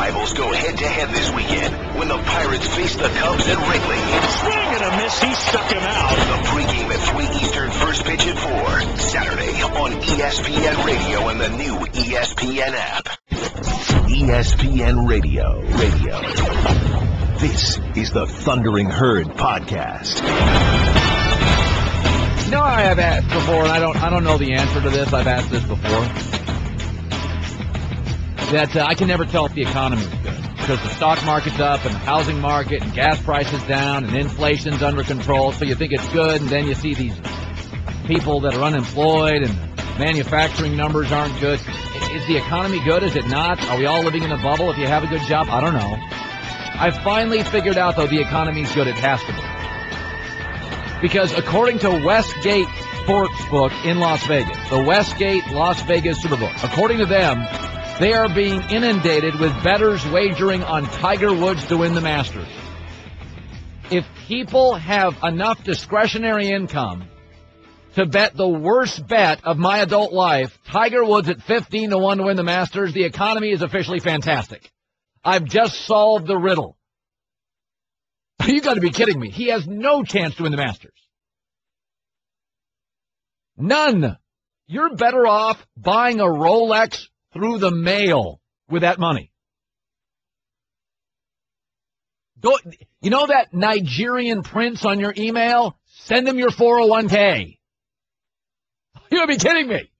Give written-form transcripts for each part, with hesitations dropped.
rivals go head-to-head this weekend when the Pirates face the Cubs at Wrigley. Swing and a miss. He struck him out. The pregame at 3 Eastern, first pitch at 4. Saturday on ESPN Radio and the new ESPN app. ESPN Radio. This is the Thundering Herd podcast. No, I have asked before, and I don't know the answer to this. I've asked this before. That I can never tell if the economy is good because the stock market's up and the housing market and gas prices down and inflation's under control. So you think it's good, and then you see these people that are unemployed and manufacturing numbers aren't good. Is the economy good? Is it not? Are we all living in a bubble if you have a good job? I don't know. I finally figured out, though, the economy's good. It has to be. Because according to Westgate Sportsbook in Las Vegas, the Westgate Las Vegas Superbook, according to them, they are being inundated with bettors wagering on Tiger Woods to win the Masters. If people have enough discretionary income to bet the worst bet of my adult life, Tiger Woods at 15-1 to win the Masters, the economy is officially fantastic. I've just solved the riddle. You got to be kidding me. He has no chance to win the Masters. None. You're better off buying a Rolex through the mail with that money. You know that Nigerian prince on your email? Send him your 401k. You gotta be kidding me.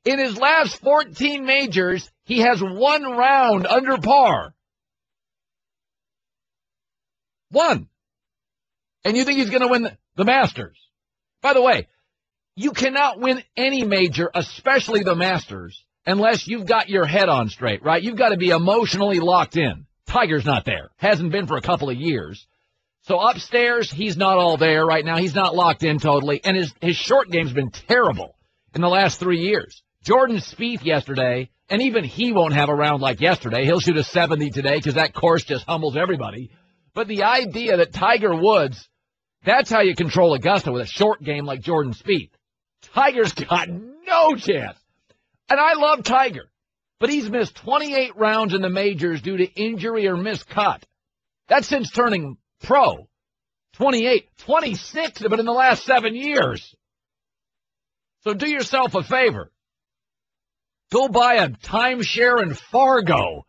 In his last 14 majors, he has one round under par. One. And you think he's going to win the Masters? By the way, you cannot win any major, especially the Masters, unless you've got your head on straight, right? You've got to be emotionally locked in. Tiger's not there. Hasn't been for a couple of years. So upstairs, he's not all there right now. He's not locked in totally. And his short game's been terrible in the last 3 years. Jordan Spieth yesterday, and even he won't have a round like yesterday. He'll shoot a 70 today because that course just humbles everybody. But the idea that Tiger Woods, that's how you control Augusta with a short game like Jordan Spieth. Tiger's got no chance. And I love Tiger, but he's missed 28 rounds in the majors due to injury or miscut. That's since turning pro. 28, 26, but in the last 7 years. So do yourself a favor. Go buy a timeshare in Fargo.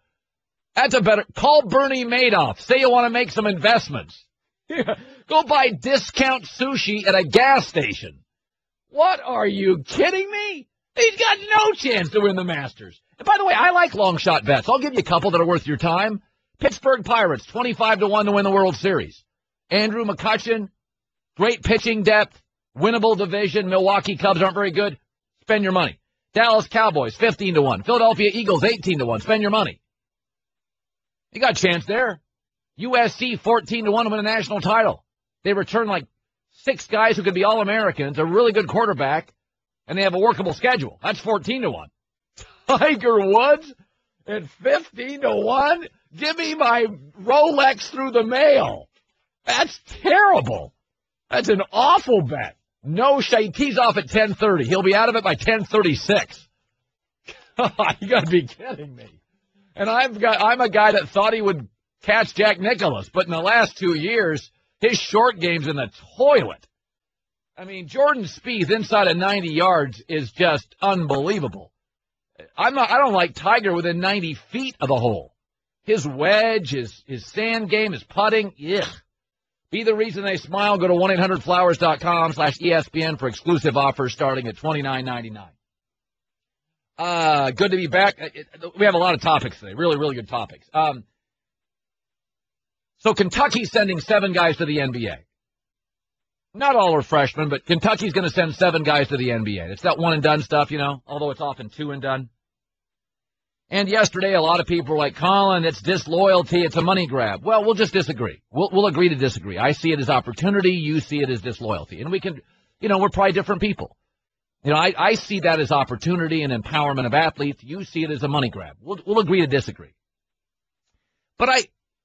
That's a better, call Bernie Madoff. Say you want to make some investments. Go buy discount sushi at a gas station. What, are you kidding me? He's got no chance to win the Masters. And by the way, I like long shot bets. I'll give you a couple that are worth your time. Pittsburgh Pirates, 25-1 to win the World Series. Andrew McCutchen, great pitching depth, winnable division. Milwaukee Cubs aren't very good. Spend your money. Dallas Cowboys, 15-1. Philadelphia Eagles, 18-1. Spend your money. You got a chance there. USC, 14-1 to win a national title. They return like 6 guys who could be All-Americans, a really good quarterback, and they have a workable schedule. That's 14-1. Tiger Woods at 15-1? Give me my Rolex through the mail. That's terrible. That's an awful bet. No shade. Tees off at 10:30. He'll be out of it by 10:36. You got to be kidding me. And I'm a guy that thought he would catch Jack Nicklaus, but in the last 2 years, his short game's in the toilet. I mean, Jordan Spieth inside of 90 yards is just unbelievable. I don't like Tiger within 90 feet of the hole. His wedge, his sand game, his putting, ugh. Be the reason they smile. Go to 1-800-Flowers.com/ESPN for exclusive offers starting at $29.99. Good to be back. We have a lot of topics today. Really, really good topics. So Kentucky's sending 7 guys to the NBA. Not all are freshmen, but Kentucky's going to send 7 guys to the NBA. It's that one-and-done stuff, you know, although it's often two-and-done. And yesterday, a lot of people were like, Colin, it's disloyalty, it's a money grab. Well, we'll just disagree. We'll agree to disagree. I see it as opportunity. You see it as disloyalty. And we can, you know, we're probably different people. You know, I see that as opportunity and empowerment of athletes. You see it as a money grab. We'll agree to disagree. But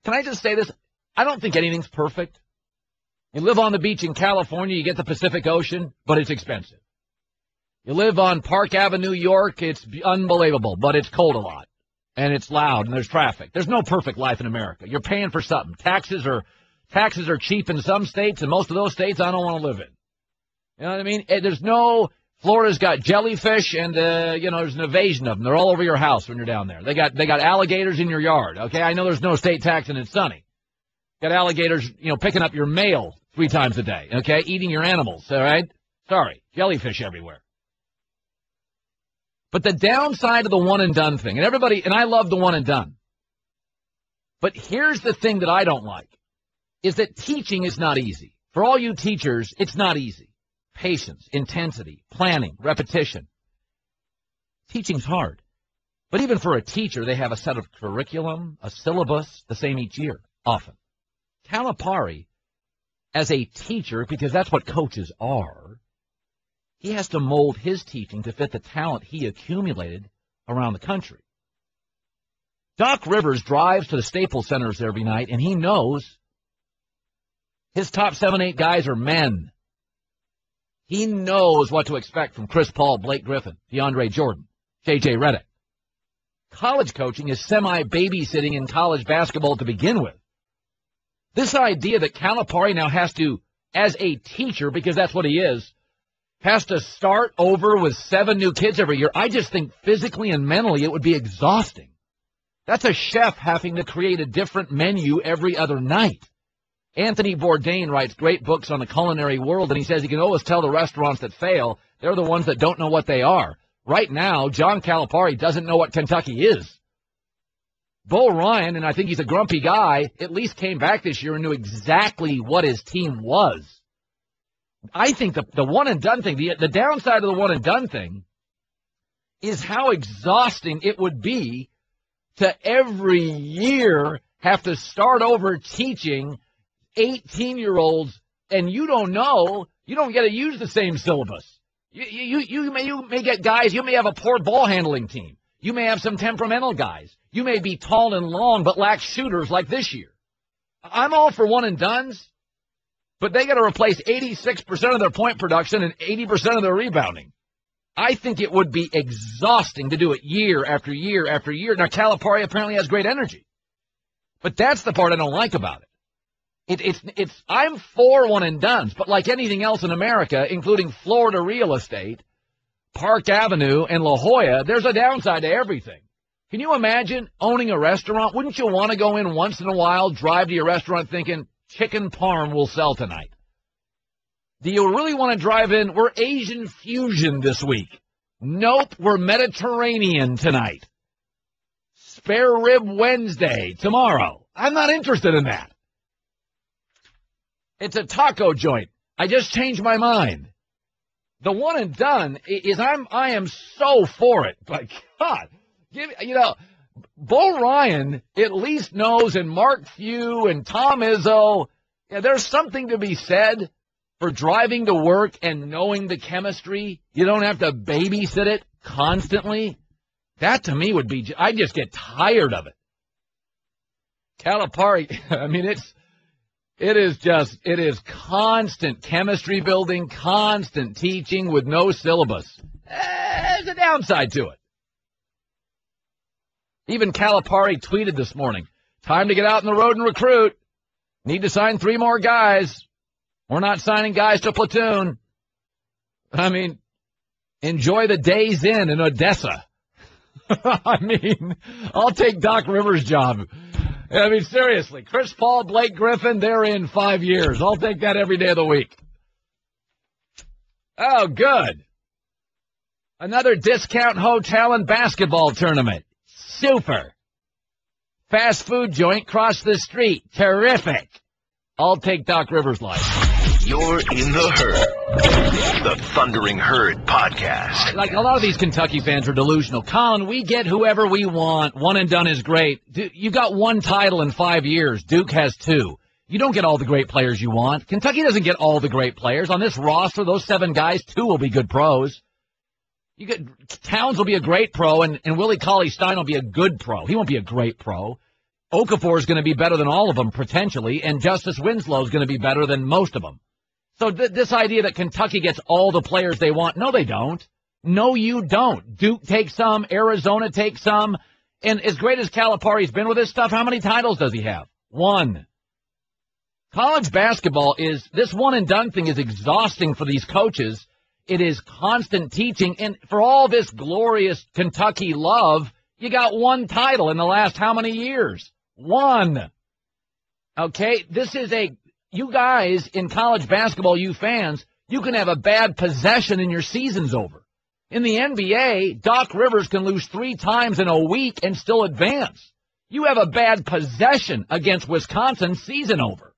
can I just say this? I don't think anything's perfect. You live on the beach in California, you get the Pacific Ocean, but it's expensive. You live on Park Avenue, New York, it's unbelievable, but it's cold a lot. and it's loud and there's traffic. There's no perfect life in America. You're paying for something. Taxes are cheap in some states, and most of those states I don't want to live in. You know what I mean? There's no Florida's got jellyfish, and there's an invasion of them. They're all over your house when you're down there. They got alligators in your yard. Okay, I know there's no state tax and it's sunny. Got alligators, picking up your mail 3 times a day. Okay, eating your animals. All right, sorry, jellyfish everywhere. But the downside of the one and done thing, and I love the one and done. But here's the thing that I don't like, is that teaching is not easy. For all you teachers, it's not easy. Patience, intensity, planning, repetition. Teaching's hard. But even for a teacher, they have a set of curriculum, a syllabus, the same each year, often. Calipari, as a teacher, because that's what coaches are, he has to mold his teaching to fit the talent he accumulated around the country. Doc Rivers drives to the Staples Centers every night, and he knows his top 7, 8 guys are men. He knows what to expect from Chris Paul, Blake Griffin, DeAndre Jordan, J.J. Redick. College coaching is semi-babysitting in college basketball to begin with. This idea that Calipari now has to, as a teacher, because that's what he is, has to start over with 7 new kids every year, I just think physically and mentally it would be exhausting. That's a chef having to create a different menu every other night. Anthony Bourdain writes great books on the culinary world, and he says he can always tell the restaurants that fail, they're the ones that don't know what they are. Right now, John Calipari doesn't know what Kentucky is. Bo Ryan, and I think he's a grumpy guy, at least came back this year and knew exactly what his team was. I think the one-and-done thing, the downside of the one-and-done thing is how exhausting it would be to every year have to start over teaching 18-year-olds, and you don't get to use the same syllabus. You may get guys, you may have a poor ball handling team. You may have some temperamental guys. You may be tall and long but lack shooters like this year. I'm all for one-and-dones, but they got to replace 86% of their point production and 80% of their rebounding. I think it would be exhausting to do it year after year after year. Now, Calipari apparently has great energy, but that's the part I don't like about it. I'm for one-and-dones, but like anything else in America, including Florida real estate, Park Avenue, and La Jolla, there's a downside to everything. Can you imagine owning a restaurant? Wouldn't you want to go in once in a while, drive to your restaurant thinking, chicken parm will sell tonight? Do you really want to drive in, we're Asian fusion this week? Nope, we're Mediterranean tonight. Spare rib Wednesday tomorrow. I'm not interested in that. It's a taco joint. I just changed my mind. The one and done is I am so for it. But God, Bo Ryan at least knows, and Mark Few and Tom Izzo, there's something to be said for driving to work and knowing the chemistry. You don't have to babysit it constantly. That to me would be, I just get tired of it. Calipari, I mean, it is constant chemistry building, constant teaching with no syllabus. There's a downside to it. Even Calipari tweeted this morning, time to get out on the road and recruit. Need to sign 3 more guys. We're not signing guys to platoon. I mean, enjoy the days in Odessa. I mean, I'll take Doc Rivers' job. I mean, seriously, Chris Paul, Blake Griffin, they're in 5 years. I'll take that every day of the week. Oh, good. Another discount hotel and basketball tournament. Super. Fast food joint across the street. Terrific. I'll take Doc Rivers' life. You're in the Herd, the Thundering Herd podcast. Like, a lot of these Kentucky fans are delusional. Colin, we get whoever we want. One and done is great. You got 1 title in 5 years. Duke has 2. You don't get all the great players you want. Kentucky doesn't get all the great players. On this roster, those 7 guys, 2 will be good pros. Towns will be a great pro, and Willie Cauley-Stein will be a good pro. He won't be a great pro. Okafor is going to be better than all of them, potentially, and Justice Winslow is going to be better than most of them. So this idea that Kentucky gets all the players they want, no, they don't. No, you don't. Duke takes some. Arizona takes some. And as great as Calipari's been with this stuff, how many titles does he have? 1. College basketball this one-and-done thing is exhausting for these coaches. It is constant teaching. And for all this glorious Kentucky love, you got 1 title in the last how many years? 1. Okay, you guys in college basketball, you fans, you can have a bad possession and your season's over. In the NBA, Doc Rivers can lose 3 times in a week and still advance. You have a bad possession against Wisconsin, season over.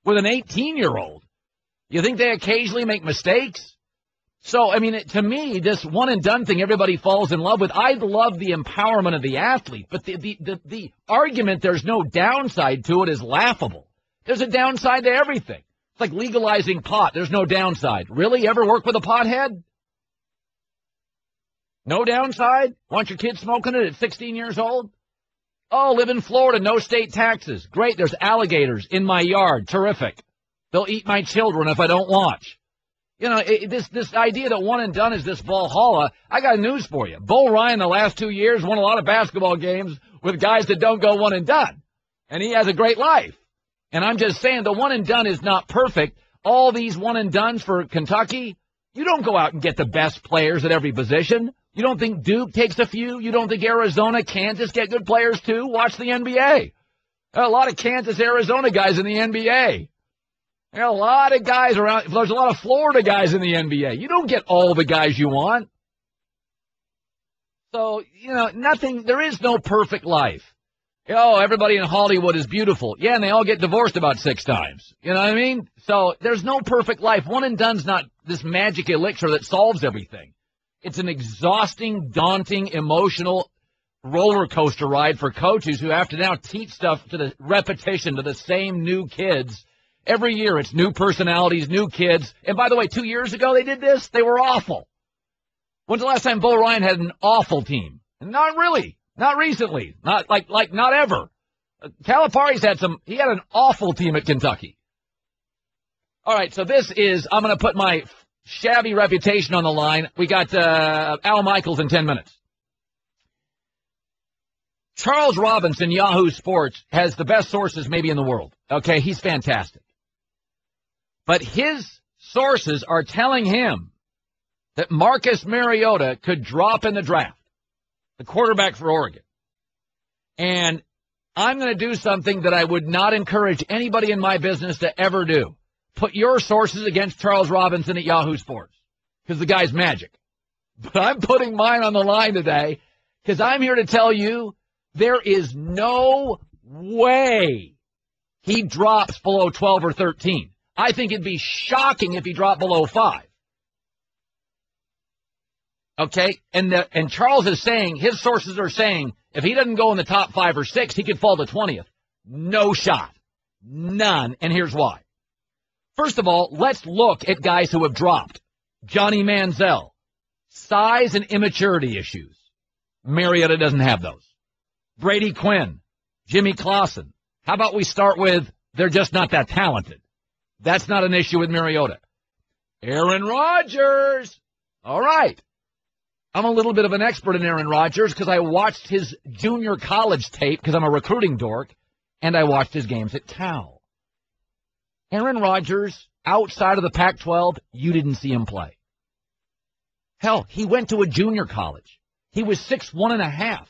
With an 18-year-old. You think they occasionally make mistakes? So, I mean, to me, this one-and-done thing everybody falls in love with, I love the empowerment of the athlete, but the argument there's no downside to it is laughable. There's a downside to everything. It's like legalizing pot. There's no downside. Really? Ever work with a pothead? No downside? Want your kid smoking it at 16 years old? Oh, live in Florida, no state taxes. Great, there's alligators in my yard. Terrific. They'll eat my children if I don't watch. You know, this idea that one and done is this Valhalla, I got news for you. Bo Ryan the last 2 years won a lot of basketball games with guys that don't go one and done. And he has a great life. And I'm just saying the one and done is not perfect. All these one and dones for Kentucky, you don't go out and get the best players at every position. You don't think Duke takes a few? You don't think Arizona, Kansas get good players too? Watch the NBA. There are a lot of Kansas, Arizona guys in the NBA. There are a lot of guys around. There's a lot of Florida guys in the NBA. You don't get all the guys you want. So, you know, there is no perfect life. Oh, everybody in Hollywood is beautiful. Yeah, and they all get divorced about 6 times. You know what I mean? So there's no perfect life. One and done's not this magic elixir that solves everything. It's an exhausting, daunting, emotional roller coaster ride for coaches who have to now teach stuff to the repetition to the same new kids. Every year it's new personalities, new kids. And by the way, 2 years ago they did this. They were awful. When's the last time Bo Ryan had an awful team? Not really. Not recently. Not not ever. Calipari's had he had an awful team at Kentucky. All right, so I'm going to put my shabby reputation on the line. We got Al Michaels in 10 minutes. Charles Robinson, Yahoo Sports, has the best sources maybe in the world. Okay, he's fantastic. But his sources are telling him that Marcus Mariota could drop in the draft, the quarterback for Oregon. And I'm going to do something that I would not encourage anybody in my business to ever do. Put your sources against Charles Robinson at Yahoo Sports, because the guy's magic. But I'm putting mine on the line today because I'm here to tell you there is no way he drops below 12 or 13. I think it'd be shocking if he dropped below 5. Okay? And Charles is saying, his sources are saying, if he doesn't go in the top 5 or 6, he could fall to 20th. No shot. None. And here's why. First of all, let's look at guys who have dropped. Johnny Manziel. Size and immaturity issues. Mariota doesn't have those. Brady Quinn. Jimmy Clausen. How about we start with, they're just not that talented. That's not an issue with Mariota. Aaron Rodgers. All right. I'm a little bit of an expert in Aaron Rodgers because I watched his junior college tape because I'm a recruiting dork, and I watched his games at Cal. Aaron Rodgers, outside of the Pac-12, you didn't see him play. Hell, he went to a junior college. He was 6'1½".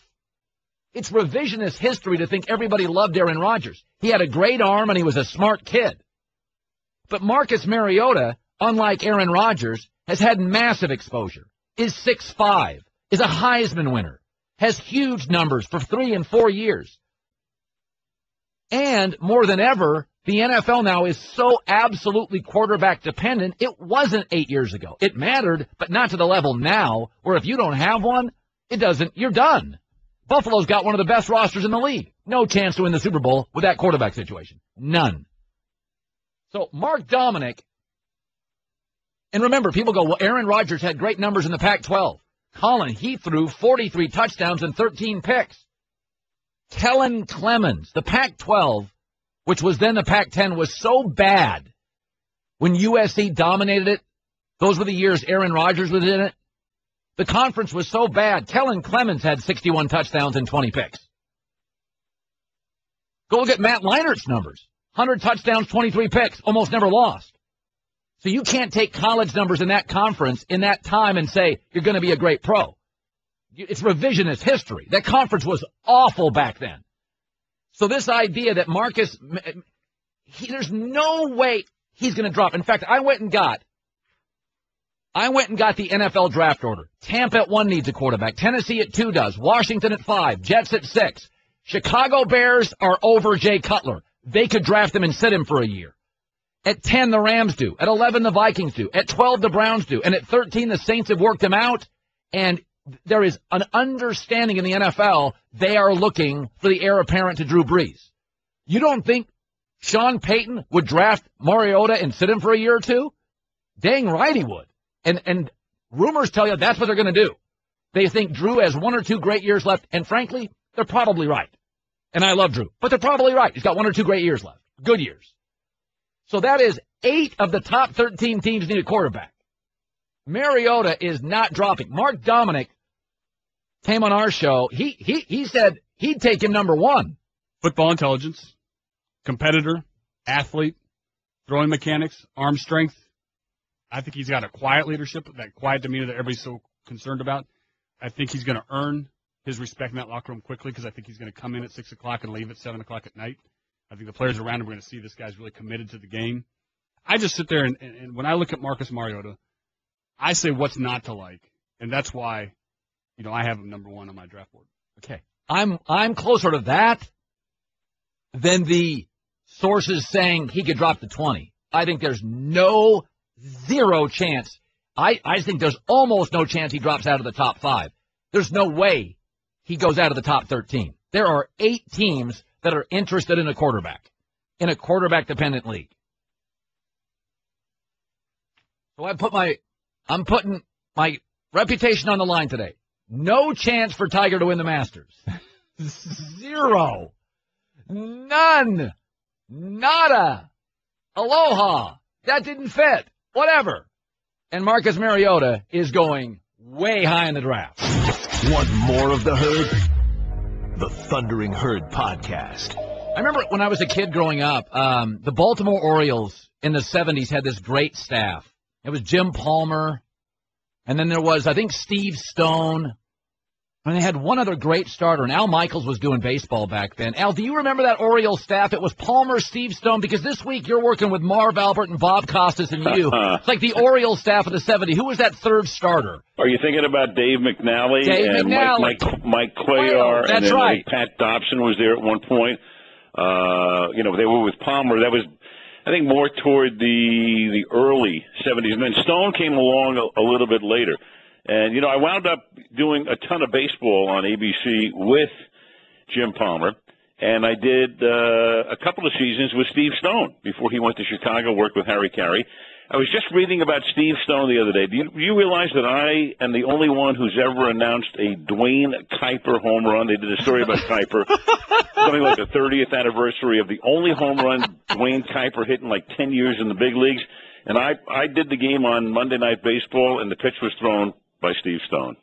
It's revisionist history to think everybody loved Aaron Rodgers. He had a great arm and he was a smart kid. But Marcus Mariota, unlike Aaron Rodgers, has had massive exposure, is 6'5", is a Heisman winner, has huge numbers for 3 and 4 years. And more than ever, the NFL now is so absolutely quarterback dependent, it wasn't 8 years ago. It mattered, but not to the level now, where if you don't have one, you're done. Buffalo's got one of the best rosters in the league. No chance to win the Super Bowl with that quarterback situation. None. So Mark Dominic, and remember, people go, well, Aaron Rodgers had great numbers in the Pac-12. Colin, he threw 43 touchdowns and 13 picks. Kellen Clemens, the Pac-12, which was then the Pac-10, was so bad when USC dominated it. Those were the years Aaron Rodgers was in it. The conference was so bad. Kellen Clemens had 61 touchdowns and 20 picks. Go look at Matt Leinert's numbers. 100 touchdowns, 23 picks, almost never lost. So you can't take college numbers in that conference in that time and say you're going to be a great pro. It's revisionist history. That conference was awful back then. So this idea that Marcus, there's no way he's going to drop. In fact, I went and got the NFL draft order. Tampa at 1 needs a quarterback. Tennessee at 2 does. Washington at 5. Jets at 6. Chicago Bears are over Jay Cutler. They could draft him and sit him for a year. At 10, the Rams do. At 11, the Vikings do. At 12, the Browns do. And at 13, the Saints have worked him out. And there is an understanding in the NFL they are looking for the heir apparent to Drew Brees. You don't think Sean Payton would draft Mariota and sit him for a year or two? Dang right he would. And rumors tell you that's what they're going to do. They think Drew has 1 or 2 great years left. And frankly, they're probably right. And I love Drew. But they're probably right. He's got 1 or 2 great years left. Good years. So that is 8 of the top 13 teams need a quarterback. Mariota is not dropping. Mark Dominic came on our show. He said he'd take him number 1. Football intelligence, competitor, athlete, throwing mechanics, arm strength. I think he's got a quiet leadership, that quiet demeanor that everybody's so concerned about. I think he's going to earn his respect in that locker room quickly because I think he's going to come in at 6 o'clock and leave at 7 o'clock at night. I think the players around him are going to see this guy's really committed to the game. I just sit there and when I look at Marcus Mariota, I say what's not to like, and that's why, I have him number 1 on my draft board. Okay, I'm closer to that than the sources saying he could drop to 20. I think there's zero chance. I think there's almost no chance he drops out of the top 5. There's no way he goes out of the top 13. There are 8 teams that are interested in a quarterback, in a quarterback-dependent league. So I'm putting my reputation on the line today. No chance for Tiger to win the Masters. 0. None. Nada. Aloha. That didn't fit. Whatever. And Marcus Mariota is going way high in the draft. Want more of the Herd? The Thundering Herd Podcast. I remember when I was a kid growing up, the Baltimore Orioles in the 70s had this great staff. It was Jim Palmer, and then there was, I think, Steve Stone. And they had one other great starter, and Al Michaels was doing baseball back then. Al, do you remember that Orioles staff? It was Palmer, Steve Stone, because this week you're working with Marv Albert and Bob Costas and you. It's like the Orioles staff of the 70s. Who was that third starter? Are you thinking about Dave McNally and Mike Cuellar? That's and then right. Pat Dobson was there at one point. They were with Palmer. That was, I think, more toward the early 70s. And then Stone came along a little bit later. And, I wound up doing a ton of baseball on ABC with Jim Palmer. And I did a couple of seasons with Steve Stone before he went to Chicago, worked with Harry Carey. I was just reading about Steve Stone the other day. Do you realize that I am the only one who's ever announced a Dwayne Kuiper home run? They did a story about Kuiper, something like the 30th anniversary of the only home run Dwayne Kuiper hit in like 10 years in the big leagues. And I did the game on Monday Night Baseball, and the pitch was thrown by Steve Stone.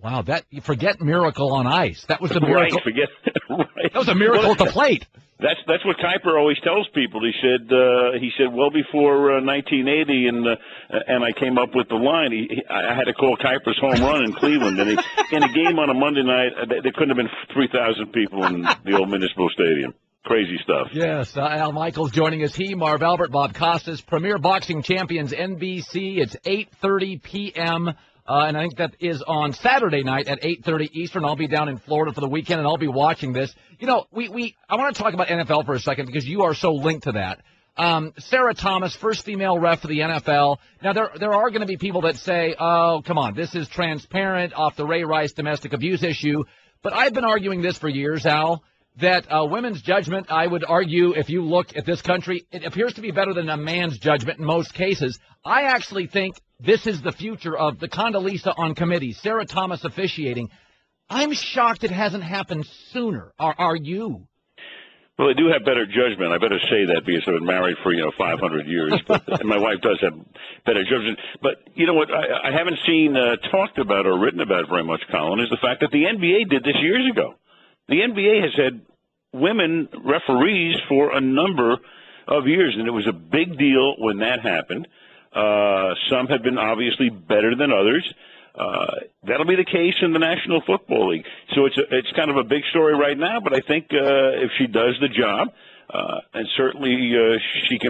Wow, you forget Miracle on Ice. That was the miracle. Right, right. That was a miracle at the plate. That's what Kuiper always tells people. He said well before 1980, and I came up with the line. I had to call Kuiper's home run in Cleveland, and in a game on a Monday night, there couldn't have been 3,000 people in the old Municipal Stadium. Crazy stuff. Yes, Al Michaels joining us. Marv Albert, Bob Costas, Premier Boxing Champions, NBC. It's 8:30 p.m., and I think that is on Saturday night at 8:30 Eastern. I'll be down in Florida for the weekend, and I'll be watching this. I want to talk about NFL for a second because you are so linked to that. Sarah Thomas, first female ref for the NFL. Now, there are going to be people that say, oh, come on, this is transparent off the Ray Rice domestic abuse issue. But I've been arguing this for years, Al, that women's judgment, I would argue, if you look at this country, it appears to be better than a man's judgment in most cases. I actually think this is the future of the Condoleezza on committee, Sarah Thomas officiating. I'm shocked it hasn't happened sooner. Are you? Well, they do have better judgment. I better say that because I've been married for 500 years, and my wife does have better judgment. But you know what? I haven't seen talked about or written about very much, Colin, is the fact that the NBA did this years ago. The NBA has had women referees for a number of years, and it was a big deal when that happened. Some have been obviously better than others. That'll be the case in the National Football League. So it's kind of a big story right now, but I think if she does the job, and certainly she's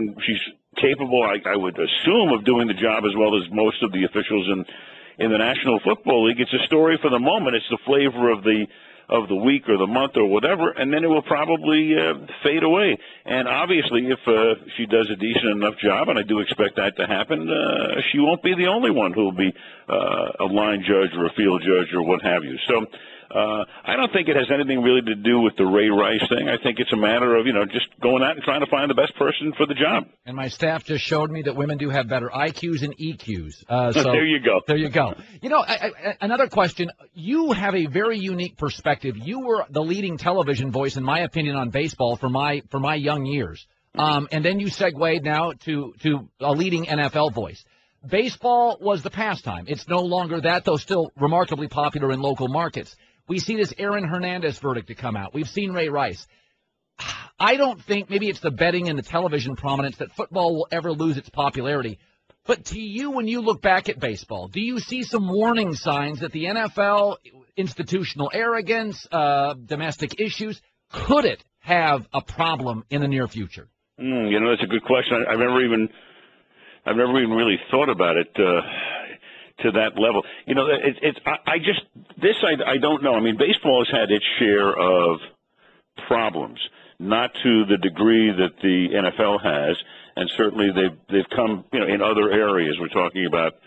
capable, I would assume, of doing the job as well as most of the officials in the National Football League. It's a story for the moment. It's the flavor of the week or the month or whatever, and then it will probably fade away. And obviously, if she does a decent enough job, and I do expect that to happen, she won't be the only one who will be a line judge or a field judge or what have you. So I don't think it has anything really to do with the Ray Rice thing. I think it's a matter of, just going out and trying to find the best person for the job. And my staff just showed me that women do have better IQs and EQs. So there you go. There you go. Another question. You have a very unique perspective. You were the leading television voice, in my opinion, on baseball for my young years. And then you segued now to a leading NFL voice. Baseball was the pastime. It's no longer that, though still remarkably popular in local markets. We see this Aaron Hernandez verdict to come out. We've seen Ray Rice. I don't think, maybe it's the betting and the television prominence, that football will ever lose its popularity. But to you, when you look back at baseball, do you see some warning signs that the NFL, institutional arrogance, domestic issues, could it have a problem in the near future? That's a good question. I've never even really thought about it to that level. I don't know. I mean, baseball has had its share of problems, not to the degree that the NFL has, and certainly they've come, in other areas. We're talking about,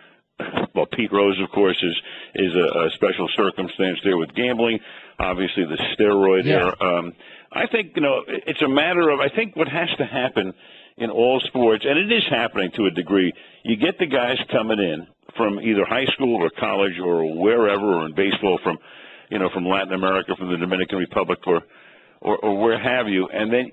well, Pete Rose, of course, is a special circumstance there with gambling. Obviously, the steroid era. I think, it's a matter of, I think what has to happen in all sports, and it is happening to a degree, you get the guys coming in from either high school or college or wherever, or in baseball from Latin America, from the Dominican Republic or where have you, and then,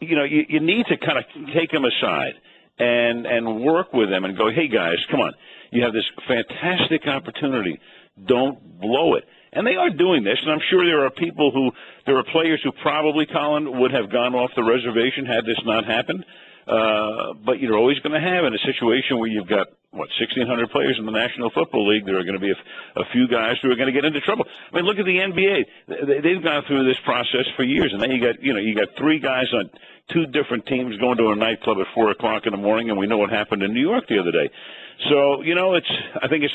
you need to kind of take them aside and work with them and go, hey, guys, come on. You have this fantastic opportunity. Don't blow it. And they are doing this, and I'm sure there are players who probably, Colin, would have gone off the reservation had this not happened. But you're always going to have, in a situation where you've got, 1,600 players in the National Football League, there are going to be a few guys who are going to get into trouble. I mean, look at the NBA. They've gone through this process for years, and then you got three guys on two different teams going to a nightclub at 4 o'clock in the morning, and we know what happened in New York the other day. So, I think it's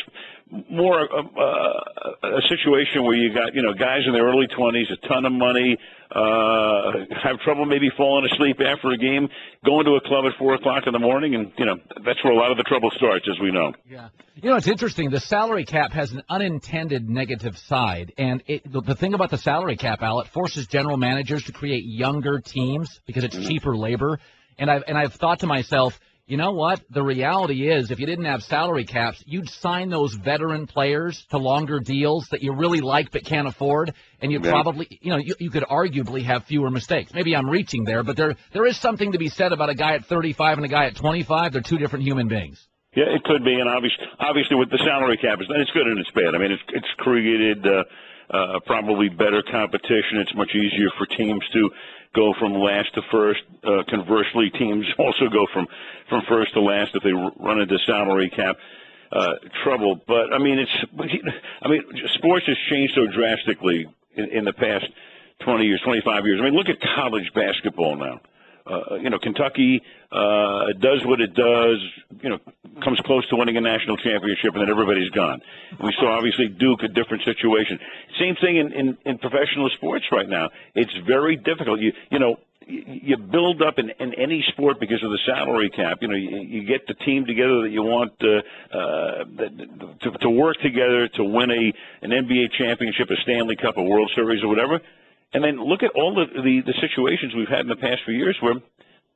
more a situation where you got, guys in their early 20s, a ton of money, have trouble maybe falling asleep after a game, going to a club at 4 o'clock in the morning, and, that's where a lot of the trouble starts, as we know. Yeah. It's interesting. The salary cap has an unintended negative side, and the thing about the salary cap, Al, it forces general managers to create younger teams because it's cheaper labor, and I've thought to myself, you know what? The reality is, if you didn't have salary caps, you'd sign those veteran players to longer deals that you really like but can't afford, and you'd probably, you could arguably have fewer mistakes. Maybe I'm reaching there, but there is something to be said about a guy at 35 and a guy at 25. They're two different human beings. Yeah, it could be, and obviously with the salary cap, it's good and it's bad. I mean, it's created probably better competition. It's much easier for teams to go from last to first. Conversely, teams also go from first to last if they run into salary cap trouble. But sports has changed so drastically in the past 20 years, 25 years. I mean, look at college basketball now. Kentucky does what it does, comes close to winning a national championship, and then everybody's gone. We saw, obviously, Duke, a different situation. Same thing in professional sports right now. It's very difficult. You build up in any sport because of the salary cap. You get the team together that you want to work together to win an NBA championship, a Stanley Cup, a World Series, or whatever. And then look at all the situations we've had in the past few years where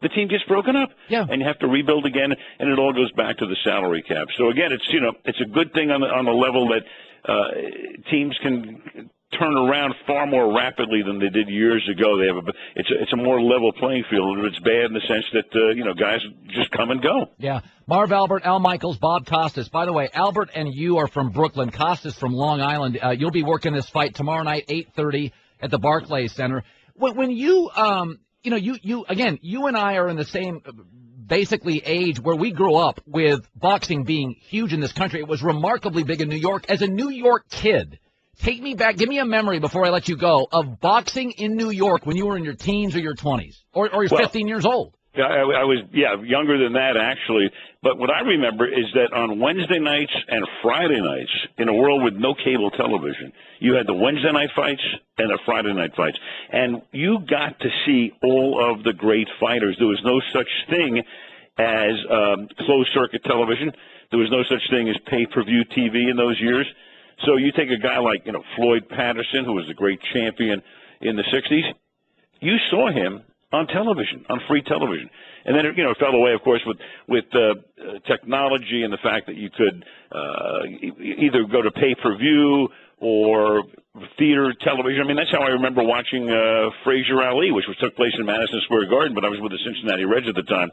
the team gets broken up, and you have to rebuild again, and it all goes back to the salary cap. So again, it's a good thing on the level that teams can turn around far more rapidly than they did years ago. It's a more level playing field. It's bad in the sense that guys just come and go. Yeah. Marv Albert, Al Michaels, Bob Costas. By the way, Albert and you are from Brooklyn. Costas from Long Island. You'll be working this fight tomorrow night, 8:30. At the Barclays Center. when you again, you and I are in the same basically age where we grew up with boxing being huge in this country. It was remarkably big in New York. As a New York kid, take me back, give me a memory before I let you go of boxing in New York when you were in your teens or your 20s or you're 15 years old. Yeah, I was younger than that actually. But what I remember is that on Wednesday nights and Friday nights, in a world with no cable television, you had the Wednesday night fights and the Friday night fights, and you got to see all of the great fighters. There was no such thing as closed circuit television. There was no such thing as pay-per-view TV in those years. So you take a guy like Floyd Patterson, who was the great champion in the '60s. You saw him on television, on free television. And then, it fell away, of course, with technology and the fact that you could either go to pay-per-view or theater television. I mean, that's how I remember watching Frazier Ali, which took place in Madison Square Garden, but I was with the Cincinnati Reds at the time,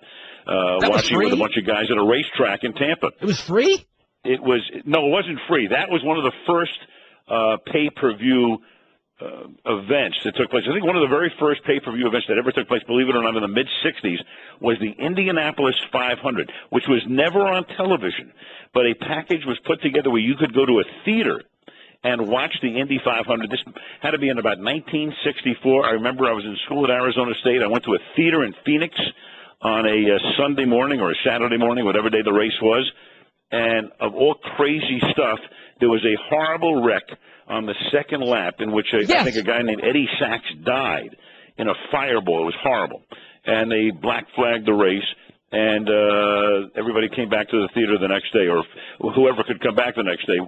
watching with a bunch of guys at a racetrack in Tampa. It was free? It wasn't free. That was one of the first pay-per-view events that took place. I think one of the very first pay-per-view events that ever took place, believe it or not, in the mid-'60s was the Indianapolis 500, which was never on television, but a package was put together where you could go to a theater and watch the Indy 500. This had to be in about 1964. I remember I was in school at Arizona State. I went to a theater in Phoenix on a Sunday morning or a Saturday morning, whatever day the race was, and of all crazy stuff, there was a horrible wreck on the second lap in which I think a guy named Eddie Sachs died in a fireball. It was horrible. And they black flagged the race, and everybody came back to the theater the next day, or whoever could come back the next day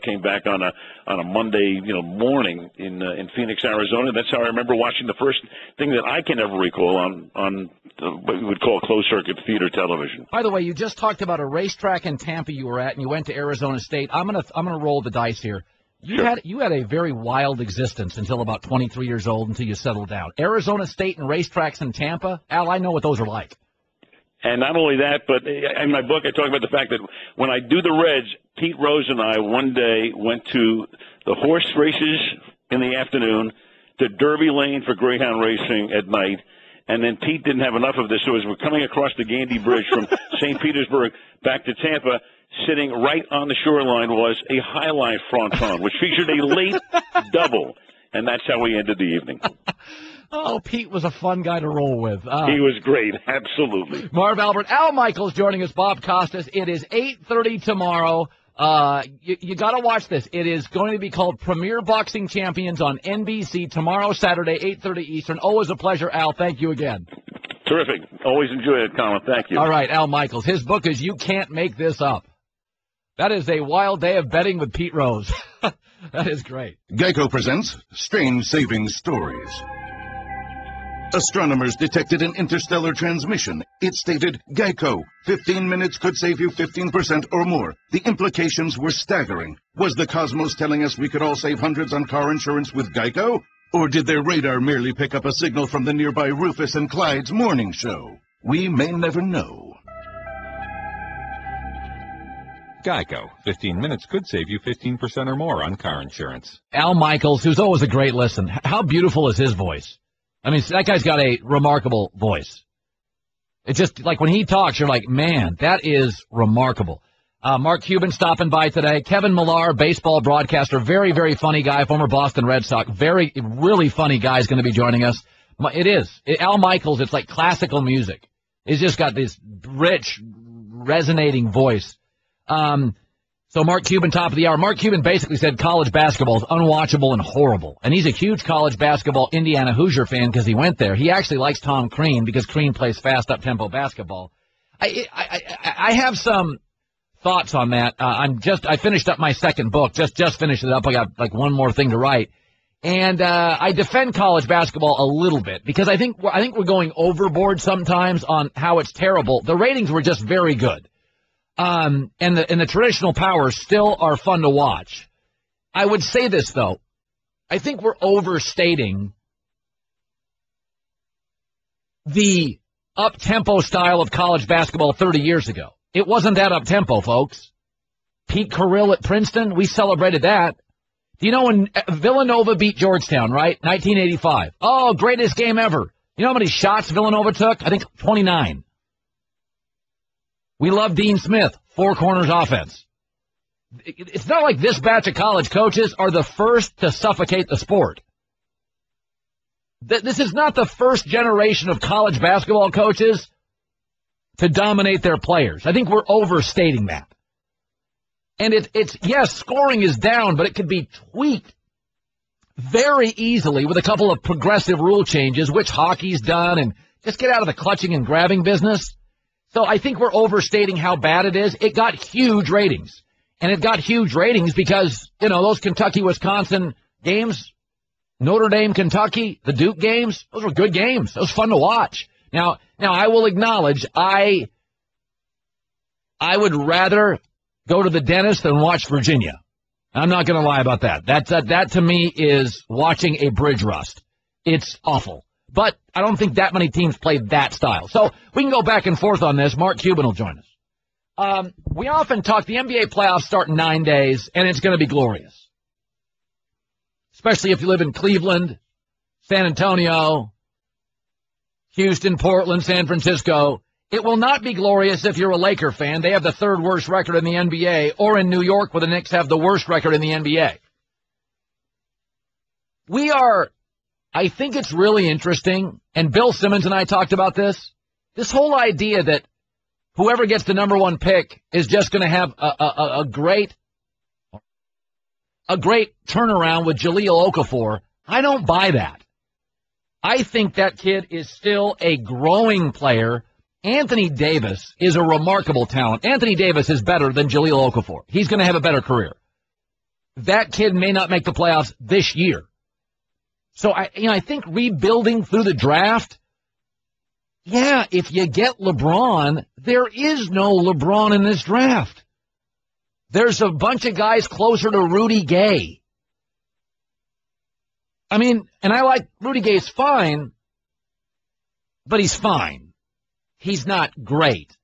came back on a Monday morning in Phoenix, Arizona. That's how I remember watching the first thing that I can ever recall on what we would call closed-circuit theater television. By the way, you just talked about a racetrack in Tampa you were at, and you went to Arizona State. I'm gonna roll the dice here. You had a very wild existence until about 23 years old, until you settled down. Arizona State and racetracks in Tampa, Al, I know what those are like. And not only that, but in my book I talk about the fact that when I do the Reds, Pete Rose and I one day went to the horse races in the afternoon, to Derby Lane for greyhound racing at night, and then Pete didn't have enough of this, so as we're coming across the Gandy Bridge from St. Petersburg back to Tampa, sitting right on the shoreline was a Highline Fronton, which featured a late double, and that's how we ended the evening. Oh, Pete was a fun guy to roll with. He was great, absolutely. Marv Albert, Al Michaels joining us, Bob Costas. It is 8:30 tomorrow. You got to watch this. It is going to be called Premier Boxing Champions on NBC tomorrow, Saturday, 8:30 Eastern. Always a pleasure, Al. Thank you again. Terrific. Always enjoy it, Colin. Thank you. All right, Al Michaels. His book is You Can't Make This Up. That is a wild day of betting with Pete Rose. That is great. Geico presents Strange Savings Stories. Astronomers detected an interstellar transmission. It stated, Geico, 15 minutes could save you 15% or more. The implications were staggering. Was the cosmos telling us we could all save hundreds on car insurance with Geico? Or did their radar merely pick up a signal from the nearby Rufus and Clyde's morning show? We may never know. Geico. 15 minutes could save you 15% or more on car insurance. Al Michaels, who's always a great listen. How beautiful is his voice? I mean, that guy's got a remarkable voice. It's just like when he talks, you're like, man, that is remarkable. Mark Cuban stopping by today. Kevin Millar, baseball broadcaster, very, very funny guy, former Boston Red Sox. Really funny guy is going to be joining us. It is. Al Michaels, it's like classical music. He's just got this rich, resonating voice. So Mark Cuban, top of the hour. Mark Cuban basically said college basketball is unwatchable and horrible. And he's a huge college basketball Indiana Hoosier fan because he went there. He actually likes Tom Crean because Crean plays fast up-tempo basketball. I have some thoughts on that. I finished up my second book, just finished it up. I got like one more thing to write. And I defend college basketball a little bit because I think we're going overboard sometimes on how it's terrible. The ratings were just very good. And the traditional powers still are fun to watch. I would say this, though. I think we're overstating the up-tempo style of college basketball 30 years ago. It wasn't that up-tempo, folks. Pete Carrill at Princeton, we celebrated that. Do you know when Villanova beat Georgetown, right? 1985. Oh, greatest game ever. You know how many shots Villanova took? I think 29. We love Dean Smith, 4 corners offense. It's not like this batch of college coaches are the first to suffocate the sport. This is not the first generation of college basketball coaches to dominate their players. I think we're overstating that. And it's yes, scoring is down, but it could be tweaked very easily with a couple of progressive rule changes, which hockey's done, and just get out of the clutching and grabbing business. So I think we're overstating how bad it is. It got huge ratings. And it got huge ratings because, those Kentucky-Wisconsin games, Notre Dame, Kentucky, the Duke games, those were good games. It was fun to watch. Now I will acknowledge I would rather go to the dentist than watch Virginia. I'm not going to lie about that. That to me is watching a bridge rust. It's awful. But I don't think that many teams played that style. So we can go back and forth on this. Mark Cuban will join us. We often talk, the NBA playoffs start in 9 days, and it's going to be glorious. Especially if you live in Cleveland, San Antonio, Houston, Portland, San Francisco. It will not be glorious if you're a Laker fan. They have the 3rd worst record in the NBA, or in New York, where the Knicks have the worst record in the NBA. I think it's really interesting, and Bill Simmons and I talked about this whole idea that whoever gets the number 1 pick is just going to have a great turnaround with Jahlil Okafor. I don't buy that. I think that kid is still a growing player. Anthony Davis is a remarkable talent. Anthony Davis is better than Jahlil Okafor. He's going to have a better career. That kid may not make the playoffs this year. So I think rebuilding through the draft, yeah, if you get LeBron, there is no LeBron in this draft. There's a bunch of guys closer to Rudy Gay. And I like Rudy Gay's fine, but he's fine. He's not great.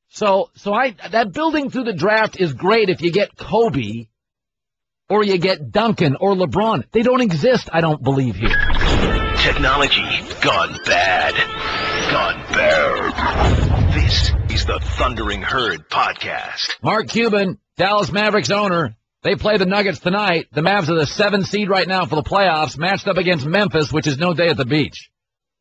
So that building through the draft is great if you get Kobe or you get Duncan or LeBron. They don't exist, I don't believe, here. Technology gone bad. Gone bad. This is the Thundering Herd podcast. Mark Cuban, Dallas Mavericks owner. They play the Nuggets tonight. The Mavs are the 7th seed right now for the playoffs, matched up against Memphis, which is no day at the beach.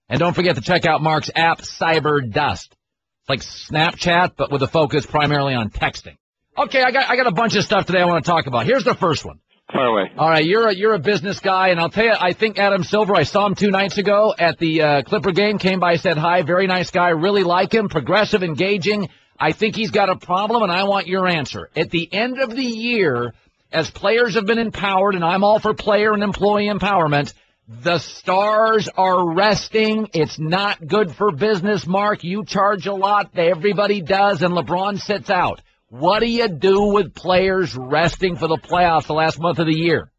And don't forget to check out Mark's app, Cyber Dust. It's like Snapchat, but with a focus primarily on texting. Okay, I got a bunch of stuff today I want to talk about. Here's the first one. Fire away. All right, you're a business guy, and I'll tell you, I think Adam Silver, I saw him 2 nights ago at the Clipper game, came by, said hi, very nice guy, really like him, progressive, engaging. I think he's got a problem, and I want your answer. At the end of the year, as players have been empowered, and I'm all for player and employee empowerment, the stars are resting. It's not good for business, Mark. You charge a lot. Everybody does, and LeBron sits out. What do you do with players resting for the playoffs the last month of the year?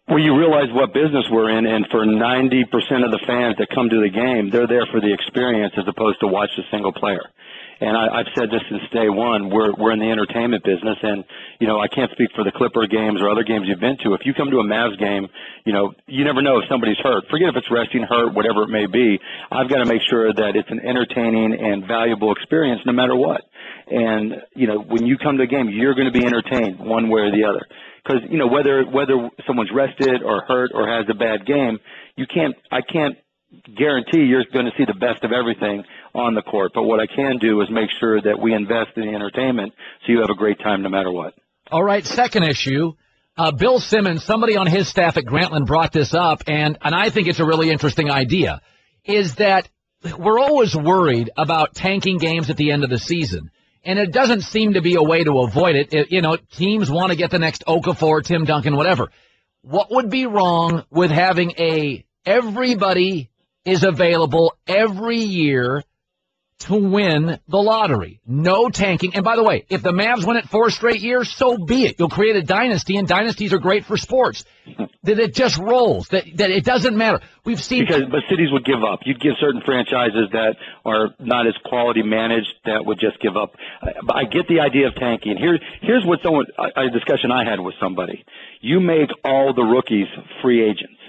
Well, you realize what business we're in, and for 90% of the fans that come to the game, they're there for the experience as opposed to watch a single player. And I've said this since day one. We're in the entertainment business, and I can't speak for the Clipper games or other games you've been to. If you come to a Mavs game, you never know if somebody's hurt. Forget if it's resting, hurt, whatever it may be. I've got to make sure that it's an entertaining and valuable experience, no matter what. And when you come to a game, you're going to be entertained one way or the other. Because whether someone's rested or hurt or has a bad game, I can't guarantee you're going to see the best of everything on the court. But what I can do is make sure that we invest in the entertainment so you have a great time no matter what. All right, second issue. Bill Simmons, somebody on his staff at Grantland brought this up, and I think it's a really interesting idea, is that we're always worried about tanking games at the end of the season. And it doesn't seem to be a way to avoid it. Teams want to get the next Okafor, Tim Duncan, whatever. What would be wrong with having everybody is available every year to win the lottery. No tanking. And by the way, if the Mavs win it 4 straight years, so be it. You'll create a dynasty, and dynasties are great for sports. That it just rolls. That it doesn't matter. We've seen but cities would give up. You'd give certain franchises that are not as quality managed that would just give up. I get the idea of tanking. Here's what a discussion I had with somebody. You make all the rookies free agents,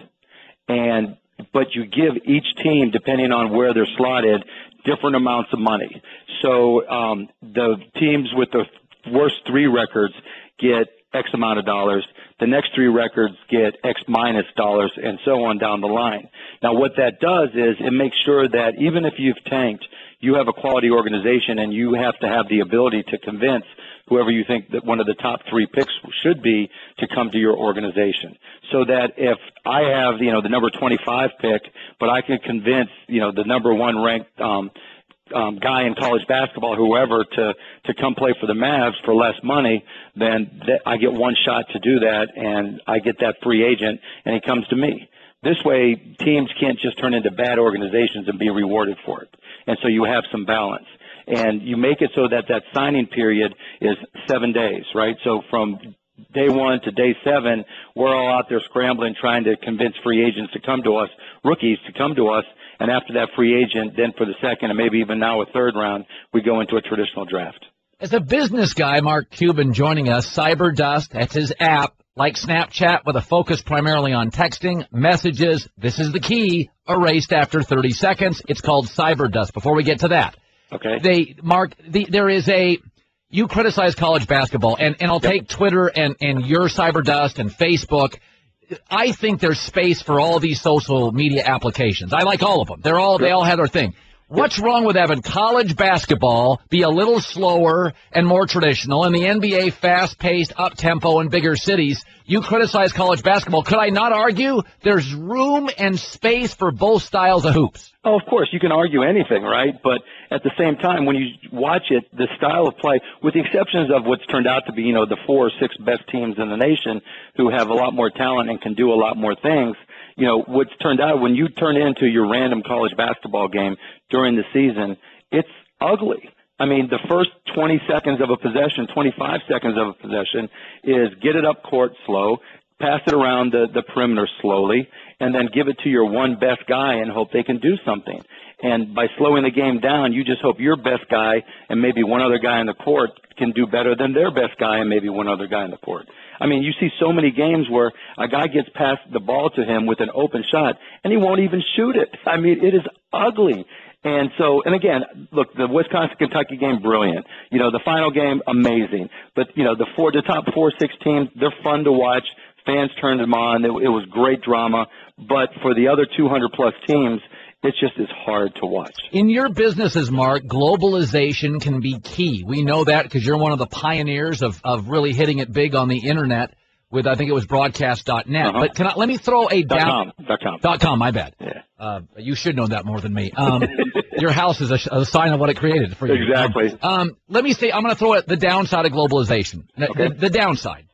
but you give each team, depending on where they're slotted, different amounts of money. So the teams with the worst 3 records get X amount of dollars. The next 3 records get X minus dollars, and so on down the line. Now, what that does is it makes sure that even if you've tanked, you have a quality organization, and you have to have the ability to convince whoever you think that one of the top 3 picks should be to come to your organization. So that if I have, the number 25 pick, but I can convince, the number 1 ranked guy in college basketball, whoever, to come play for the Mavs for less money, then I get one shot to do that, and I get that free agent, and he comes to me. This way, teams can't just turn into bad organizations and be rewarded for it. And so you have some balance. And you make it so that signing period is 7 days, right? So from day 1 to day 7, we're all out there scrambling, trying to convince free agents to come to us, rookies to come to us. And after that free agent, then for the second and maybe even now a third round, we go into a traditional draft. As a business guy, Mark Cuban joining us, Cyberdust, that's his app, like Snapchat with a focus primarily on texting, messages. This is the key, erased after 30 seconds. It's called Cyberdust. Before we get to that, okay, you criticize college basketball, and I'll take Twitter and your Cyberdust and Facebook. I think there's space for all these social media applications. I like all of them. They all have their thing. What's wrong with having college basketball be a little slower and more traditional, and the NBA fast-paced, up-tempo in bigger cities? You criticize college basketball. Could I not argue there's room and space for both styles of hoops? Oh, of course, you can argue anything, right? But at the same time, when you watch it, the style of play, with the exceptions of what's turned out to be, the 4 or 6 best teams in the nation who have a lot more talent and can do a lot more things, what's turned out when you turn into your random college basketball game during the season, it's ugly. I mean, the first 20 seconds of a possession, 25 seconds of a possession is get it up court slow, pass it around the perimeter slowly, and then give it to your one best guy and hope they can do something. And by slowing the game down, you just hope your best guy and maybe one other guy on the court can do better than their best guy and maybe one other guy on the court. I mean, you see so many games where a guy gets past the ball to him with an open shot, and he won't even shoot it. I mean, it is ugly. And so, and again, look, the Wisconsin-Kentucky game, brilliant. The final game, amazing. But, the top 4, 6 teams, they're fun to watch. Fans turned them on. It was great drama. But for the other 200-plus teams, it just is hard to watch. In your businesses, Mark, globalization can be key. We know that because you're one of the pioneers of really hitting it big on the Internet with, I think it was broadcast.net. Uh-huh. But let me throw a down... .com, my bad. Yeah. You should know that more than me. Your house is a sign of what it created for you. Exactly. Let me say, I'm going to throw at the downside of globalization. Okay. The downside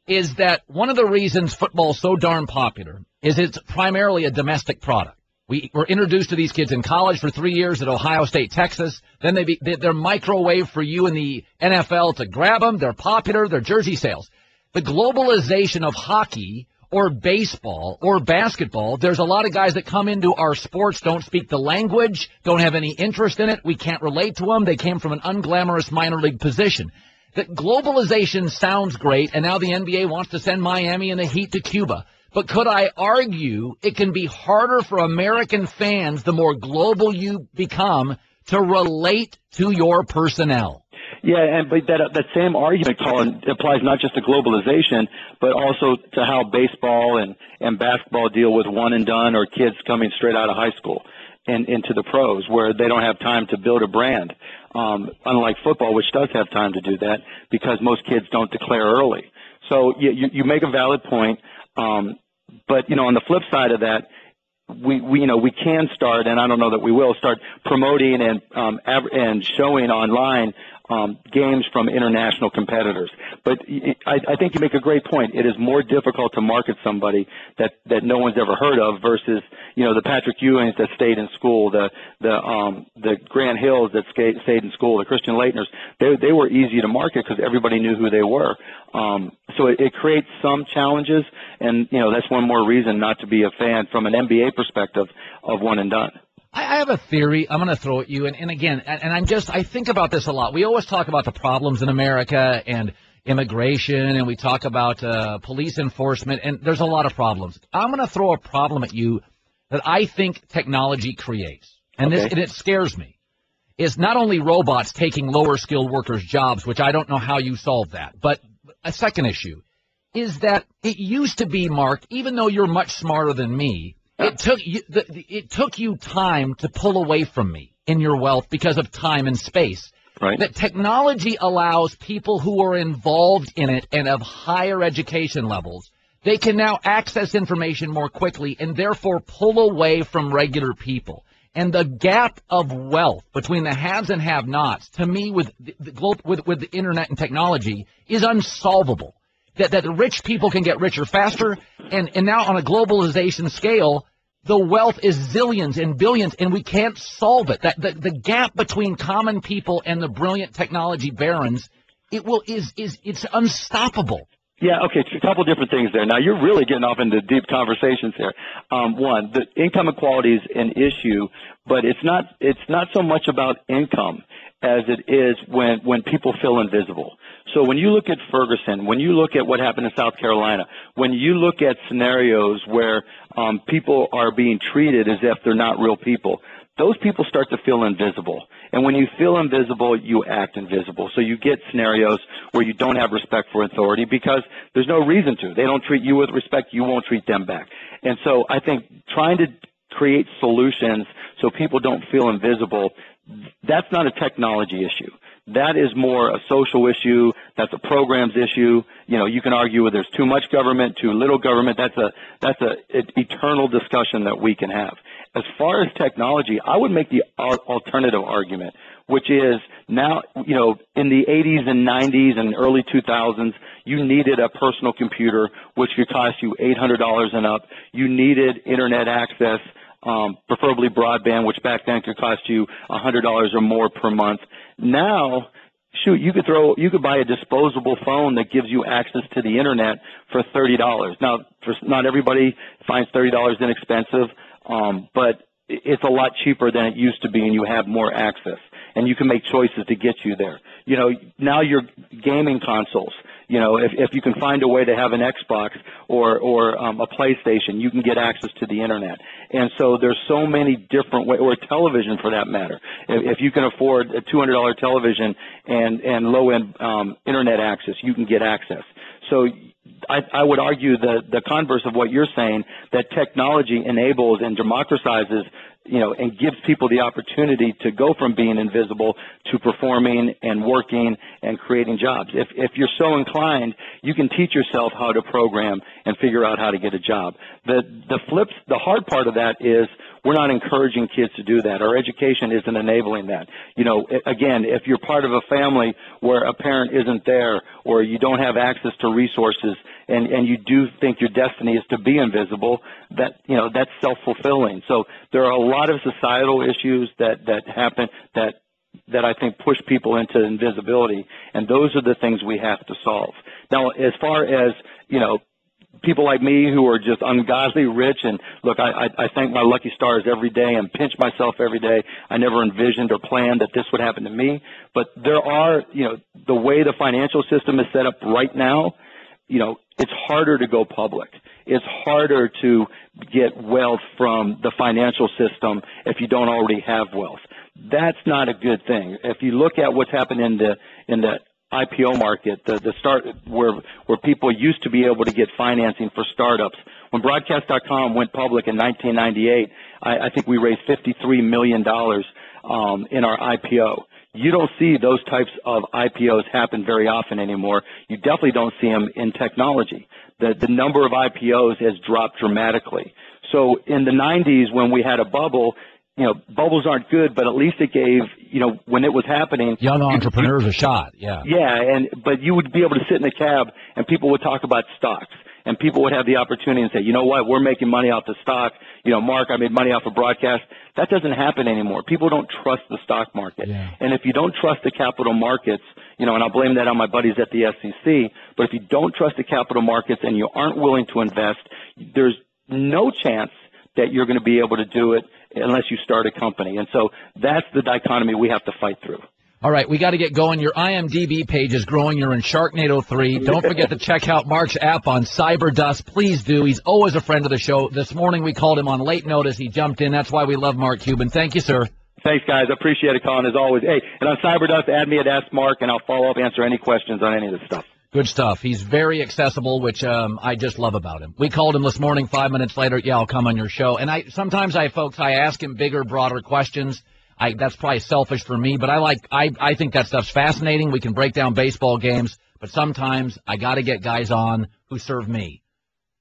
is that one of the reasons football is so darn popular is it's primarily a domestic product. We were introduced to these kids in college for 3 years at Ohio State, Texas. Then they're microwave for you in the NFL to grab them. They're popular. They're jersey sales. The globalization of hockey or baseball or basketball, there's a lot of guys that come into our sports, don't speak the language, don't have any interest in it. We can't relate to them. They came from an unglamorous minor league position. That globalization sounds great, and now the NBA wants to send Miami and the Heat to Cuba. But could I argue it can be harder for American fans the more global you become to relate to your personnel? Yeah, but that same argument, Colin, applies not just to globalization, but also to how baseball and basketball deal with one and done or kids coming straight out of high school and into the pros where they don't have time to build a brand. Unlike football, which does have time to do that because most kids don't declare early. So you make a valid point. But, on the flip side of that, we can start, and I don't know that we will, start promoting and showing online games from international competitors. But I think you make a great point. It is more difficult to market somebody that no one's ever heard of versus, the Patrick Ewings that stayed in school, the Grant Hills that stayed in school, the Christian Leitners. They were easy to market because everybody knew who they were. So it creates some challenges, and, that's one more reason not to be a fan from an NBA perspective of one and done. I have a theory I'm going to throw at you, and again, I think about this a lot. We always talk about the problems in America and immigration, and we talk about police enforcement, and there's a lot of problems. I'm going to throw a problem at you that I think technology creates, and it scares me. It's not only robots taking lower-skilled workers' jobs, which I don't know how you solve that, but a second issue is that it used to be, Mark, even though you're much smarter than me, it took you time to pull away from me in your wealth because of time and space. Right. That technology allows people who are involved in it and of higher education levels, they can now access information more quickly and therefore pull away from regular people. And the gap of wealth between the haves and have-nots, to me, with the internet and technology, is unsolvable. That the rich people can get richer faster, and now on a globalization scale, the wealth is zillions and billions, and we can't solve it. The gap between common people and the brilliant technology barons, it's unstoppable. Yeah, okay, a couple different things there. Now, you're really getting off into deep conversations here. One, the income inequality is an issue, but it's not so much about income as it is when people feel invisible. So when you look at Ferguson, when you look at what happened in South Carolina, when you look at scenarios where people are being treated as if they're not real people, those people start to feel invisible. And when you feel invisible, you act invisible. So you get scenarios where you don't have respect for authority because there's no reason to. They don't treat you with respect, you won't treat them back. And so I think trying to create solutions so people don't feel invisible, that's not a technology issue. That is more a social issue. That's a programs issue. You can argue whether there's too much government, too little government. That's an eternal discussion that we can have. As far as technology, I would make the alternative argument, which is now, in the 80s and 90s and early 2000s, you needed a personal computer, which could cost you $800 and up. You needed internet access, preferably broadband, which back then could cost you $100 or more per month. Now, shoot, you could buy a disposable phone that gives you access to the internet for $30. Now, not everybody finds $30 inexpensive, but it's a lot cheaper than it used to be, and you have more access, and you can make choices to get you there. Now your gaming consoles, if you can find a way to have an Xbox or a PlayStation, you can get access to the internet. And so there's so many different ways, or a television for that matter. If you can afford a $200 television and low-end internet access, you can get access. So I would argue the converse of what you're saying, that technology enables and democratizes, and gives people the opportunity to go from being invisible to performing and working and creating jobs. If you're so inclined, you can teach yourself how to program and figure out how to get a job. The hard part of that is we're not encouraging kids to do that. Our education isn't enabling that. Again, if you're part of a family where a parent isn't there or you don't have access to resources and you do think your destiny is to be invisible, that's self-fulfilling. So there are a lot of societal issues that happen that I think push people into invisibility, and those are the things we have to solve. Now, as far as, people like me who are just ungodly rich, and look, I thank my lucky stars every day and pinch myself every day. I never envisioned or planned that this would happen to me. But there are, the way the financial system is set up right now, it's harder to go public. It's harder to get wealth from the financial system if you don't already have wealth. That's not a good thing. If you look at what's happened in the IPO market, the start where people used to be able to get financing for startups. When Broadcast.com went public in 1998, I think we raised $53 million in our IPO. You don't see those types of IPOs happen very often anymore. You definitely don't see them in technology. The number of IPOs has dropped dramatically. So in the 90s, when we had a bubble, bubbles aren't good, but at least it gave, when it was happening, young entrepreneurs a shot. Yeah. Yeah, but you would be able to sit in a cab and people would talk about stocks. And people would have the opportunity and say, you know what, we're making money off the stock. Mark, I made money off of broadcast. That doesn't happen anymore. People don't trust the stock market. Yeah. And if you don't trust the capital markets, and I'll blame that on my buddies at the SEC, but if you don't trust the capital markets and you aren't willing to invest, there's no chance that you're going to be able to do it unless you start a company. And so that's the dichotomy we have to fight through. All right, we got to get going. Your IMDb page is growing. You're in Sharknado 3. Don't forget to check out Mark's app on Cyberdust. Please do. He's always a friend of the show. This morning we called him on late notice. He jumped in. That's why we love Mark Cuban. Thank you, sir. Thanks, guys. I appreciate it, Colin, as always. Hey, and on Cyberdust, add me at Ask Mark, and I'll follow up, answer any questions on any of this stuff. Good stuff. He's very accessible, which I just love about him. We called him this morning. 5 minutes later, yeah, I'll come on your show. And sometimes I ask him bigger, broader questions. That's probably selfish for me, but I think that stuff's fascinating. We can break down baseball games, but sometimes I got to get guys on who serve me,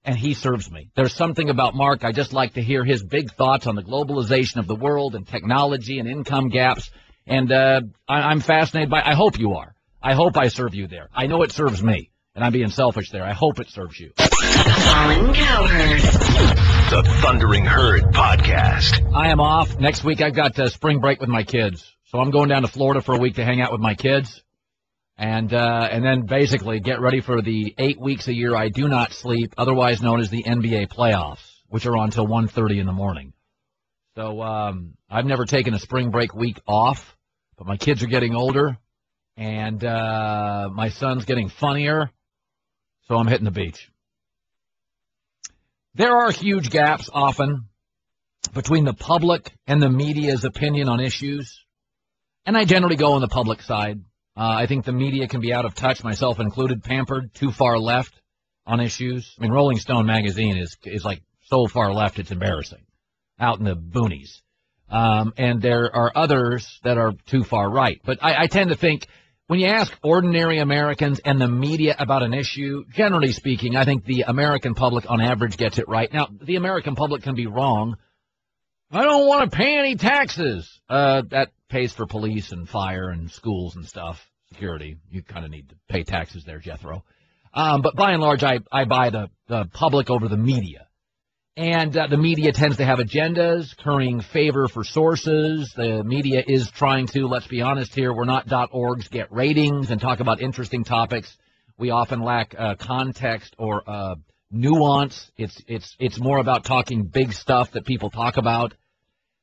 and he serves me. There's something about Mark. I just like to hear his big thoughts on the globalization of the world and technology and income gaps, and I'm fascinated by. I hope you are. I hope I serve you there. I know it serves me, and I'm being selfish there. I hope it serves you. Colin Cowherd. The Thundering Herd Podcast. I am off. Next week I've got spring break with my kids. So I'm going down to Florida for a week to hang out with my kids. And then basically get ready for the 8 weeks a year I do not sleep, otherwise known as the NBA playoffs, which are on till 1:30 in the morning. So I've never taken a spring break week off, but my kids are getting older, and my son's getting funnier, so I'm hitting the beach. There are huge gaps often between the public and the media's opinion on issues, and I generally go on the public side. I think the media can be out of touch, myself included, pampered, too far left on issues. I mean, Rolling Stone magazine is like so far left it's embarrassing, out in the boonies. And there are others that are too far right. But I tend to think when you ask ordinary Americans and the media about an issue, generally speaking, I think the American public on average gets it right. Now, the American public can be wrong. I don't want to pay any taxes. That pays for police and fire and schools and stuff, security. You kind of need to pay taxes there, Jethro. But by and large, I buy the public over the media. And the media tends to have agendas, currying favor for sources. The media is trying to, let's be honest here, we're not .orgs, get ratings and talk about interesting topics. We often lack context or nuance. It's more about talking big stuff that people talk about.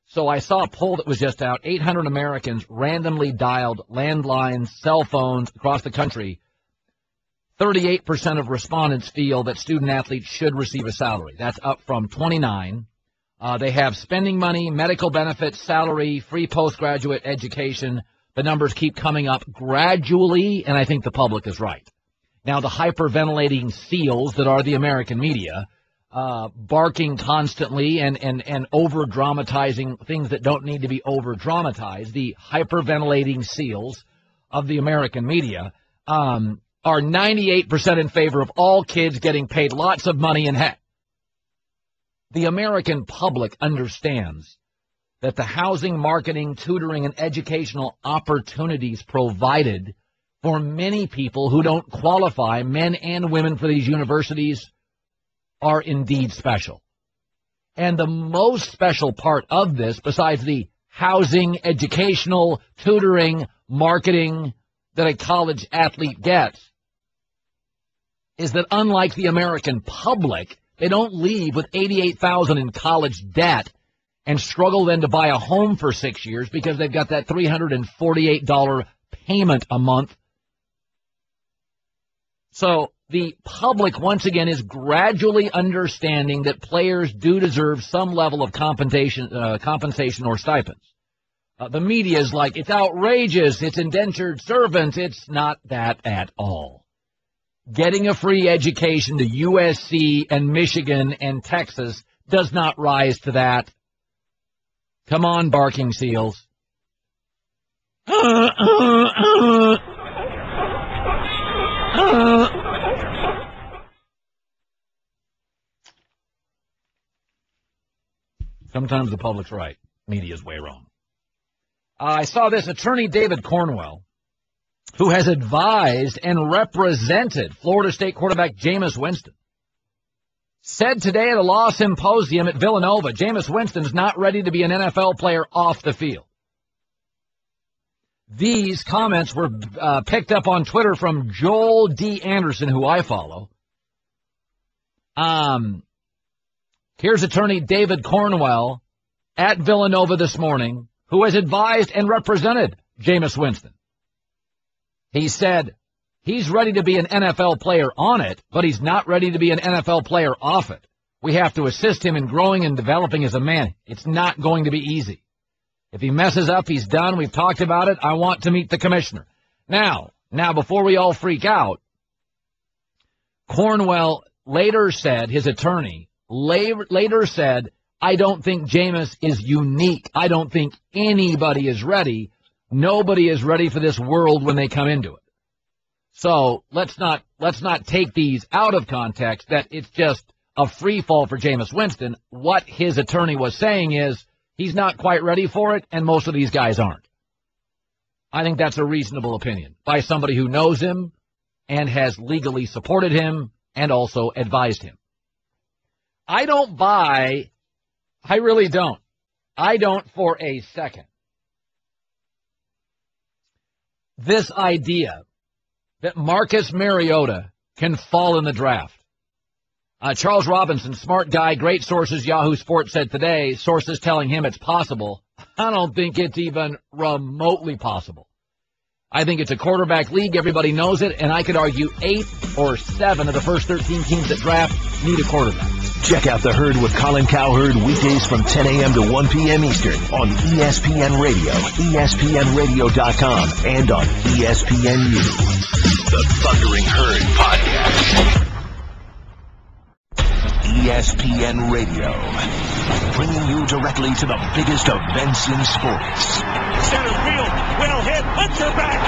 So I saw a poll that was just out. 800 Americans randomly dialed landlines, cell phones across the country. 38% of respondents feel that student-athletes should receive a salary. That's up from 29. They have spending money, medical benefits, salary, free postgraduate education. The numbers keep coming up gradually, and I think the public is right. Now, the hyperventilating seals that are the American media, barking constantly and over-dramatizing things that don't need to be over-dramatized, the hyperventilating seals of the American media, are 98% in favor of all kids getting paid lots of money. And heck, the American public understands that the housing, marketing, tutoring, and educational opportunities provided for many people who don't qualify, men and women, for these universities are indeed special. And the most special part of this, besides the housing, educational, tutoring, marketing that a college athlete gets, is that unlike the American public, they don't leave with $88,000 in college debt and struggle then to buy a home for 6 years because they've got that $348 payment a month. So the public, once again, is gradually understanding that players do deserve some level of compensation or stipends. The media is like, it's outrageous, it's indentured servants. It's not that at all. Getting a free education to USC and Michigan and Texas does not rise to that. Come on, barking seals. Sometimes the public's right. Media's way wrong. I saw this attorney David Cornwell, who has advised and represented Florida State quarterback Jameis Winston, said today at a law symposium at Villanova, Jameis Winston's not ready to be an NFL player off the field. These comments were picked up on Twitter from Joel D. Anderson, who I follow. Here's attorney David Cornwell at Villanova this morning, who has advised and represented Jameis Winston. He said he's ready to be an NFL player on it, but he's not ready to be an NFL player off it. We have to assist him in growing and developing as a man. It's not going to be easy. If he messes up, he's done. We've talked about it. I want to meet the commissioner. Now, before we all freak out, Cornwell later said, his attorney, later said, I don't think Jameis is unique. I don't think anybody is ready. Nobody is ready for this world when they come into it. So let's not take these out of context that it's just a free fall for Jameis Winston. What his attorney was saying is he's not quite ready for it, and most of these guys aren't. I think that's a reasonable opinion by somebody who knows him and has legally supported him and also advised him. I don't buy, I really don't. I don't for a second. This idea that Marcus Mariota can fall in the draft. Charles Robinson, smart guy, great sources, Yahoo Sports said today, sources telling him it's possible. I don't think it's even remotely possible. I think it's a quarterback league. Everybody knows it, and I could argue 8 or 7 of the first 13 teams that draft need a quarterback. Check out The Herd with Colin Cowherd weekdays from 10 a.m. to 1 p.m. Eastern on ESPN Radio, ESPNradio.com, and on ESPNU. The Thundering Herd Podcast. ESPN Radio, bringing you directly to the biggest events in sports. Center field, well hit, Hunter back,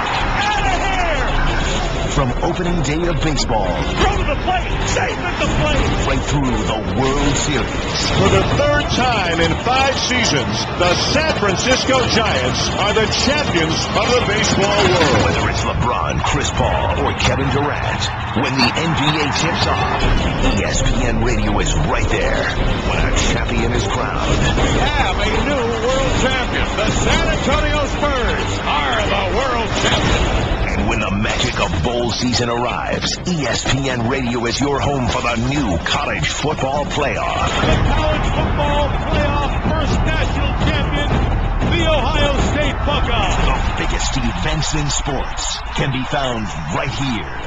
out of here! From opening day of baseball, Throw to the plate, safe at the plate! right through the World Series. For the third time in 5 seasons, the San Francisco Giants are the champions of the baseball world. Whether it's LeBron, Chris Paul, or Kevin Durant, when the NBA tips off, ESPN Radio is right there when a champion is crowned. We have a new world champion. The San Antonio Spurs are the world champions. And when the magic of bowl season arrives, ESPN Radio is your home for the new college football playoff. The college football playoff first national champion, the Ohio State Buckeyes. The biggest events in sports can be found right here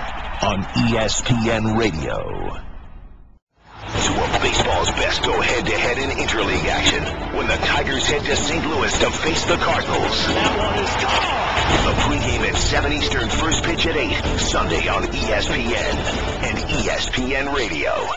on ESPN Radio. Two of baseball's best go head-to-head in interleague action when the Tigers head to St. Louis to face the Cardinals. That one is gone! The pregame at 7 Eastern, first pitch at 8, Sunday on ESPN and ESPN Radio.